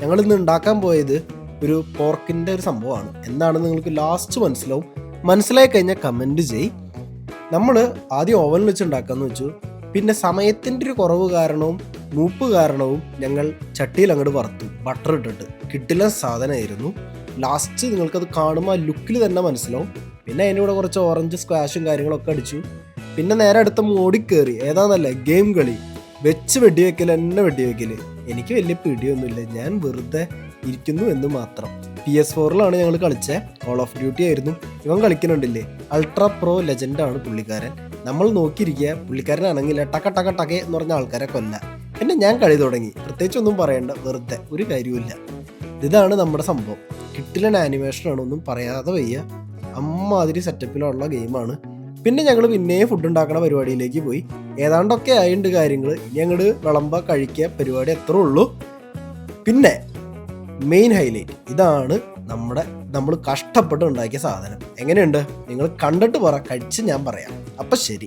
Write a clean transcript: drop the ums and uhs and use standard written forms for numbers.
ഞങ്ങൾ ഇന്ന് ഉണ്ടാക്കാൻ പോയത് ഒരു പോർക്കിൻ്റെ ഒരു സംഭവമാണ്. എന്താണെന്ന് നിങ്ങൾക്ക് ലാസ്റ്റ് മനസ്സിലാവും. മനസ്സിലായി കഴിഞ്ഞാൽ കമൻറ്റ് ചെയ്. നമ്മൾ ആദ്യം ഓവനിൽ വെച്ച് ഉണ്ടാക്കാമെന്ന് വെച്ചു. പിന്നെ സമയത്തിൻ്റെ ഒരു കുറവ് കാരണവും മൂപ്പ് കാരണവും ഞങ്ങൾ ചട്ടിയിൽ അങ്ങോട്ട് വറുത്തു, ബട്ടർ ഇട്ടിട്ട്. കിട്ടില്ല സാധനമായിരുന്നു. ലാസ്റ്റ് നിങ്ങൾക്കത് കാണുമ്പോൾ ആ ലുക്കിൽ തന്നെ മനസ്സിലാവും. പിന്നെ അതിൻ്റെ കൂടെ കുറച്ച് ഓറഞ്ച് സ്ക്വാഷും കാര്യങ്ങളൊക്കെ അടിച്ചു. പിന്നെ നേരെ അടുത്ത മോടി കയറി. ഏതാണെന്നല്ലേ, ഗെയിം കളി. വെച്ച് വെടിവെക്കൽ എന്നെ വെടിവെക്കൽ. എനിക്ക് വലിയ പിടിയൊന്നുമില്ല, ഞാൻ വെറുതെ ഇരിക്കുന്നു എന്ന് മാത്രം. PS4 ഞങ്ങൾ കളിച്ചത്. കോൾ ഓഫ് ഡ്യൂട്ടി ആയിരുന്നു. ഇവൻ കളിക്കുന്നുണ്ടില്ലേ, അൾട്രാ പ്രോ ലെജൻഡാണ് പുള്ളിക്കാരൻ. നമ്മൾ നോക്കിയിരിക്കുക, പുള്ളിക്കാരൻ ആണെങ്കില്ല ടക്കെ എന്ന് പറഞ്ഞ ആൾക്കാരെ കൊല്ല. പിന്നെ ഞാൻ കളി തുടങ്ങി. പ്രത്യേകിച്ചൊന്നും പറയണ്ട, വെറുതെ ഒരു കാര്യമില്ല. ഇതാണ് നമ്മുടെ സംഭവം. കിട്ടിലൻ ആനിമേഷനാണ്, ഒന്നും പറയാതെ വയ്യ. അമ്മാതിരി സെറ്റപ്പിലുള്ള ഗെയിമാണ്. പിന്നെ ഞങ്ങൾ പിന്നെയും ഫുഡ് ഉണ്ടാക്കണ പരിപാടിയിലേക്ക് പോയി. ഏതാണ്ടൊക്കെ ആയിട്ടുണ്ട് കാര്യങ്ങൾ. ഇനി അങ്ങോട്ട് വിളമ്പ കഴിക്കുക, പരിപാടി എത്ര ഉള്ളൂ. പിന്നെ മെയിൻ ഹൈലൈറ്റ് ഇതാണ്, നമ്മൾ കഷ്ടപ്പെട്ട് ഉണ്ടാക്കിയ സാധനം. എങ്ങനെയുണ്ട് നിങ്ങൾ കണ്ടിട്ട് പറ, കഴിച്ച് ഞാൻ പറയാം. അപ്പം ശരി.